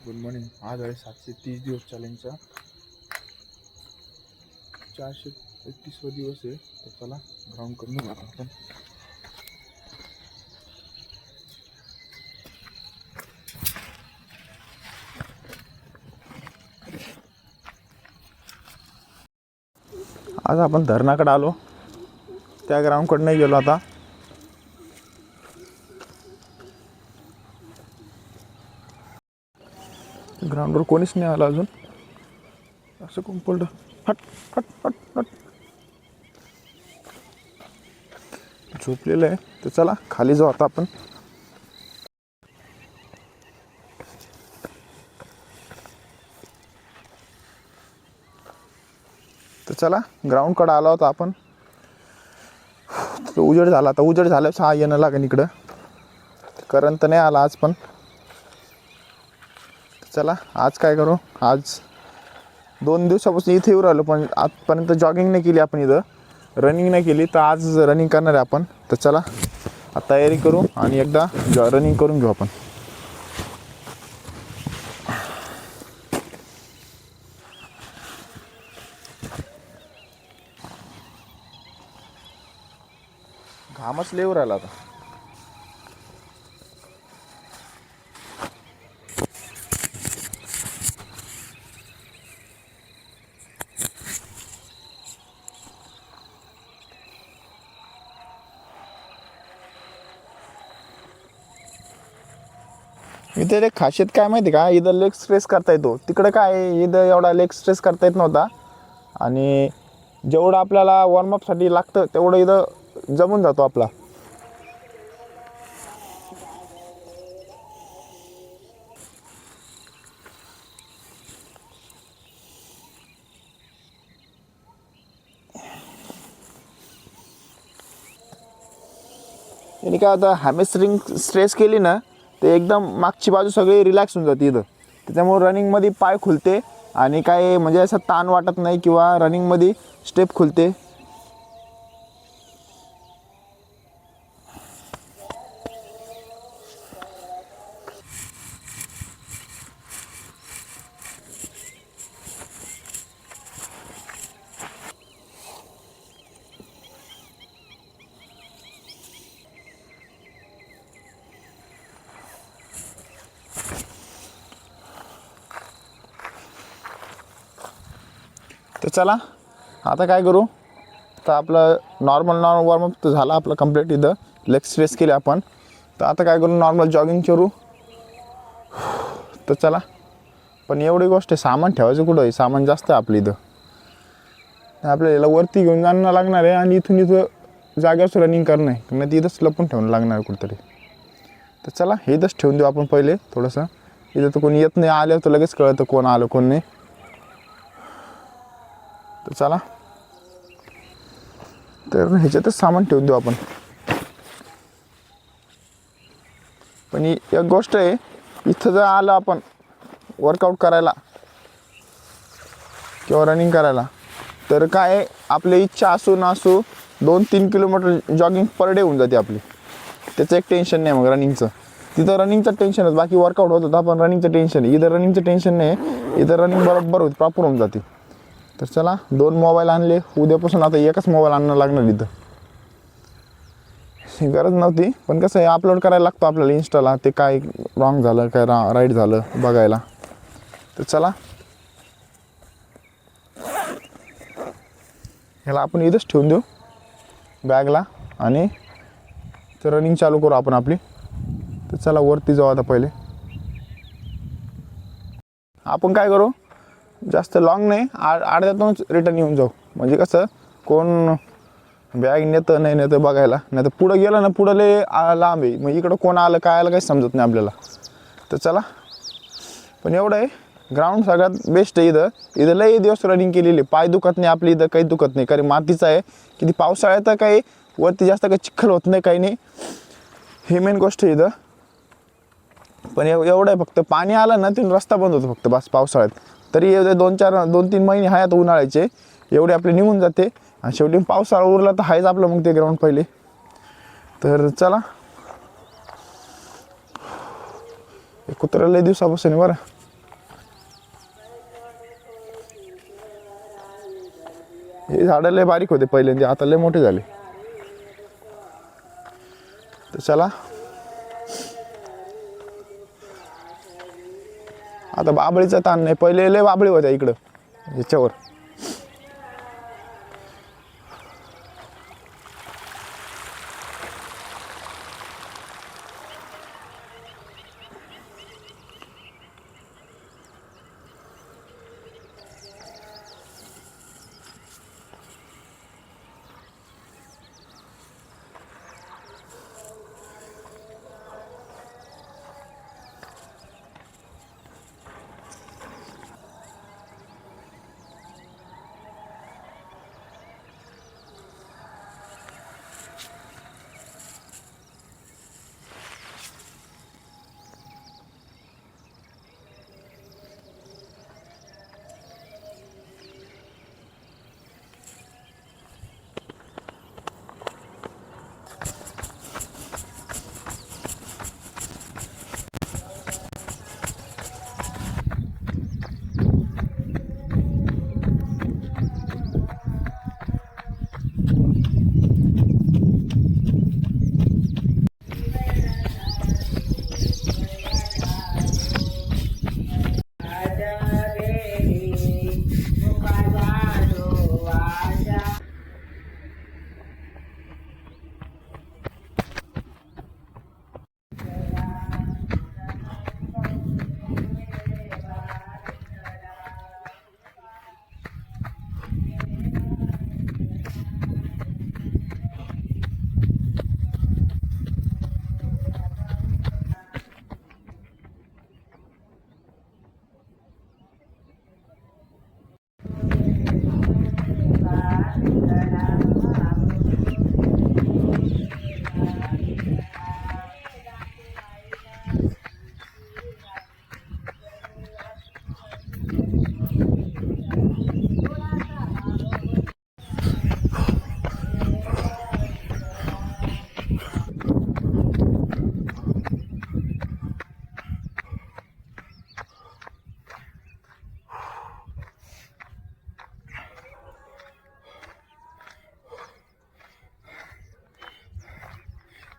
Good morning. आज आहे 730 दिवस चॅलेंजचा 431वा दिवस आहे. तर चला ग्राउंड करून घेऊ आपण. आज आपण धरणाकडे आलो, त्या ग्राउंडकडे नाही गेलो. आता ग्राउंडवर कोणीच नाही आलं अजून. असं कोण पडलं? हट हट हट हट. झोपलेलं आहे. तर चला खाली जाऊ आता आपण. तर चला ग्राउंडकडे आलो होता आपण. उजेड झाला. आता उजेड झालं 6 येणं लागेल इकडं. करंट नाही आला आज पण. चला आज काय करू. आज 2 दिवसापासून इथे येऊ राहिलो, पण आजपर्यंत जॉगिंग नाही केली आपण, इथं रनिंग नाही केली. तर आज रनिंग करणार आहे आपण. तर चला तयारी करू आणि एकदा रनिंग करून घेऊ आपण. घामच लय राहिला आता. इथे एक खासियत काय माहिती का, इथं लेग स्ट्रेस करता येतो. तिकडे काय इथं एवढा लेग स्ट्रेस करता येत नव्हता. आणि जेवढं आपल्याला वॉर्मअपसाठी लागतं तेवढं इथं जमून जातो आपला. आणि काय आता हॅमस्ट्रिंग स्ट्रेस केली ना, ते एकदम मागची बाजू सगळी रिलॅक्स होऊन जाते इथं. त्याच्यामुळे रनिंगमध्ये पाय खुलते आणि काय म्हणजे असं ताण वाटत नाही, किंवा रनिंगमध्ये स्टेप खुलते. तर चला आता काय करू. तर आपलं नॉर्मल वॉर्मअप तर झाला आपलं कंप्लीट. इथं लेग स्ट्रेस केले आपण. तर आता काय करू, नॉर्मल जॉगिंग करू. तर चला. पण एवढी गोष्ट आहे, सामान ठेवायचं कुठं आहे. सामान जास्त आहे आपलं इथं. आपल्याला याला वरती घेऊन जाणं लागणार आहे आणि इथून इथं जाग्यावर रनिंग करणं आहे. नाही तर इथंच लपून ठेवणं लागणार आहे कुठंतरी. तर चला हे इथंच ठेवून देऊ आपण पहिले थोडंसं. इथं तर कोणी येत नाही, आल्यावर तर लगेच कळतं कोण आलं कोण नाही. तर चला, तर ह्याच्यातच सामान ठेवून देऊ आपण. पण एक गोष्ट आहे, इथं जर आलं आपण वर्कआउट करायला किंवा रनिंग करायला, तर काय आपली इच्छा असू नसू 2-3 किलोमीटर जॉगिंग पर डे होऊन जाते आपली. त्याचं एक टेन्शन नाही मग रनिंगचं. तिथं रनिंगचं टेन्शनच, बाकी वर्कआउट होत होता, पण रनिंगचं टेन्शन आहे. इथं रनिंगचं टेन्शन नाही, इथं रनिंग बरोबर होती, प्रॉपर होऊन जाते. तर चला 2 मोबाईल आणले. उद्यापासून आता एकच मोबाईल आणणं लागणार इथं. गरज नव्हती, पण कसं आहे अपलोड करायला लागतो आपल्याला इंस्टाला, ते काय रॉंग झालं काय राईट झालं बघायला. तर चला ह्याला आपण इथंच ठेवून देऊ बॅगला, आणि तर रनिंग चालू करू आपण आपली. तर चला वरती जाऊ आता. पहिले आपण काय करू, जास्त लॉंग नाही, अर्ध्यातूनच रिटर्न येऊन जाऊ. म्हणजे कसं कोण बॅग नेतं नाही नेतं बघायला. नाही तर पुढं गेलं ना, पुढं लय लांब आहे, मग इकडं कोण आलं काय आलं काही समजत नाही आपल्याला. तर चला. पण एवढं आहे, ग्राउंड सगळ्यात बेस्ट आहे इथं. इथं लय दिवस रनिंग केलेली, पाय दुखत नाही आपली इथं, काही दुखत नाही. कारण मातीचं आहे. किती पावसाळ्यात काही वरती जास्त काही चिखल होत नाही, काही नाही. हे मेन गोष्ट आहे इथं. पण एवढं आहे फक्त, पाणी आलं ना तिथून रस्ता बंद होतो फक्त बस पावसाळ्यात. तरी 2-3 महिने आहे आता उन्हाळ्याचे, एवढे आपले निघून जाते. आणि शेवटी पावसाळा उरला तर आहेच आपलं मग ते ग्राउंड पहिले. तर चला. कुत्रा लय दिवसापासून बरं. झाडं लय बारीक होते पहिल्यांदा, आता लय मोठे झाले. तर चला आता बाबळीचा ताण नाही, पहिले लय बाबळी होत्या इकडं याच्यावर.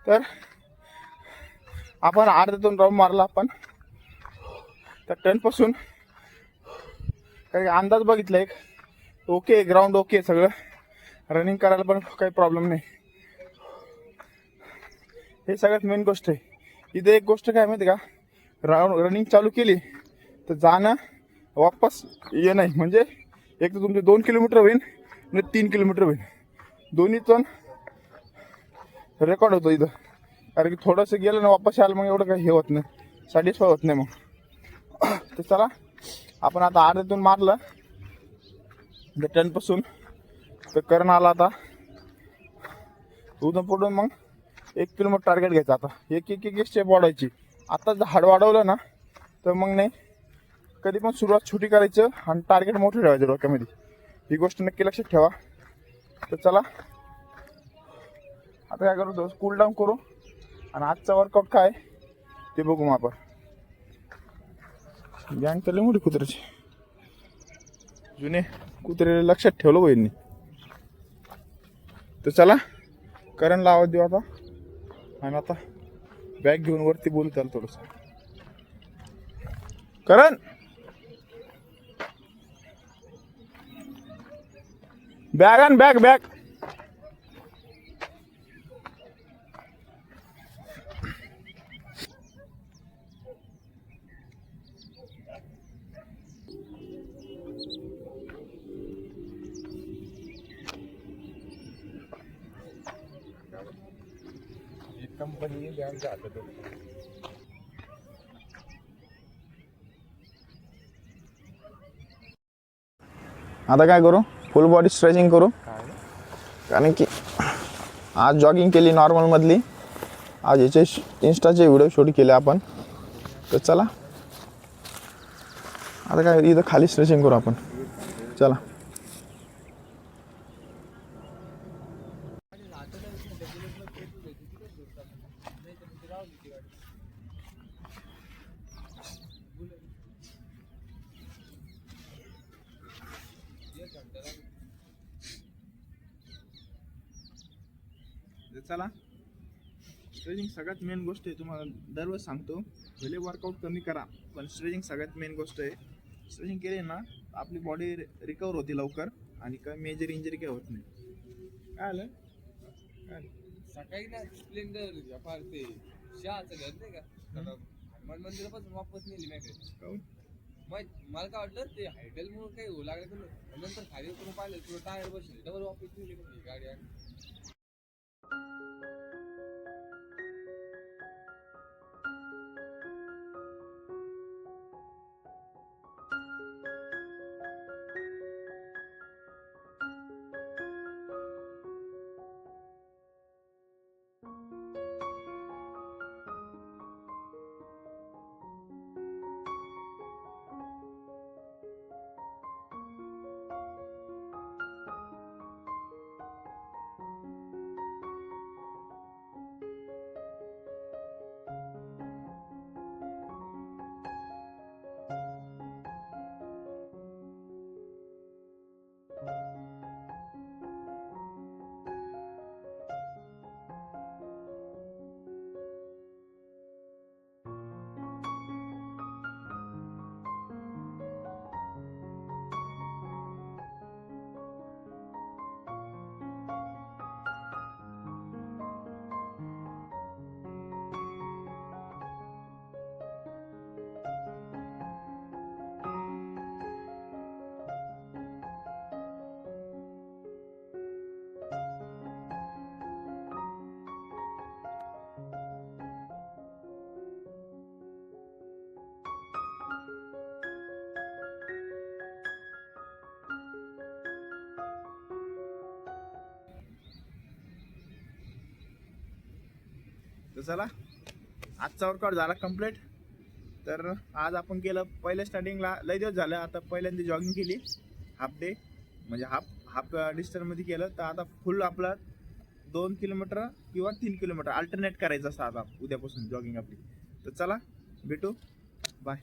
तर आपण अर्ध्यातून राऊंड मारला आपण त्या टर्नपासून, काही अंदाज बघितला एक ओके, ग्राउंड ओके, सगळं रनिंग करायला पण काही प्रॉब्लेम नाही. हे सगळ्यात मेन गोष्ट आहे. इथे एक गोष्ट काय माहिती का, रनिंग चालू केली तर जाणं वापस ये नाही, म्हणजे एक तर तुमचे 2 किलोमीटर होईल आणि 3 किलोमीटर होईल, दोन्हीचं रेकॉर्ड होतो इथं. कारण की थोडंसं गेलं ना वापस यायला मग एवढं काही हे होत नाही, सॅटिस्फाय होत नाही मग. तर चला आपण आता अर्ध्यातून मारलं टर्नपासून, तर करण आला आता उद्या पुढून मग 1 किलोमीटर टार्गेट घ्यायचं. आता एक स्टेप वाढवायची. आता जर हाड वाढवलं ना तर मग नाही, कधी पण सुरुवात छोटी करायचं आणि टार्गेट मोठं ठेवायचं डोक्यामध्ये, ही गोष्ट नक्की लक्षात ठेवा. तर चला आता काय करू, कूल डाऊन करू आणि आजचा वर्कआउट काय ते बघू मग आपण. गँग तर लई मोठी कुत्र्याची, जुने कुत्रे लक्षात ठेवलं बहिणी. तर चला करणला आवाज देऊ आता, आणि आता बॅग घेऊन वरती बोलू त्याला थोडंसं. करण, बॅग आण, बॅग बॅग. कंपनी आता काय करू, फुल बॉडी स्ट्रेचिंग करू. कारण की आज जॉगिंग केली नॉर्मल मधली, आज याचे इंस्टाचे व्हिडिओ शूट केले आपण. तर चला आता काय इथं खाली स्ट्रेचिंग करू आपण. चला चला, स्ट्रेचिंग सगळ्यात मेन गोष्ट आहे. तुम्हाला दरवेळेस सांगतो, भले वर्कआउट कमी करा पण स्ट्रेचिंग सगळ्यात मेन गोष्ट आहे. स्ट्रेचिंग केली ना आपली बॉडी रिकवर होते लवकर आणि काही मेजर इंजरी काही होत नाही. काय आलं सकाळी ना स्प्लेंडर फार ते शहाचं घर नाही का हनुमान मंदिरापासून वापस नेली नाही काहून? मला काय वाटलं ते हायडल म्हणून काही होऊ लागलं पण नंतर खाली करून पाहिलं तुला टायर बसले डबल वापस नेली म्हणजे गाडी आणि तर चला, आजचा वर्कआउट झाला कम्प्लीट. तर आज आपण केलं पहिल्या स्टार्टिंगला लय दिवस झालं, आता पहिल्यांदा जॉगिंग केली हाफ डे, म्हणजे हाफ डिस्टन्समध्ये केलं. तर आता फुल आपला 2 किलोमीटर किंवा 3 किलोमीटर अल्टरनेट करायचं असं आता उद्यापासून जॉगिंग आपली. तर चला भेटू, बाय.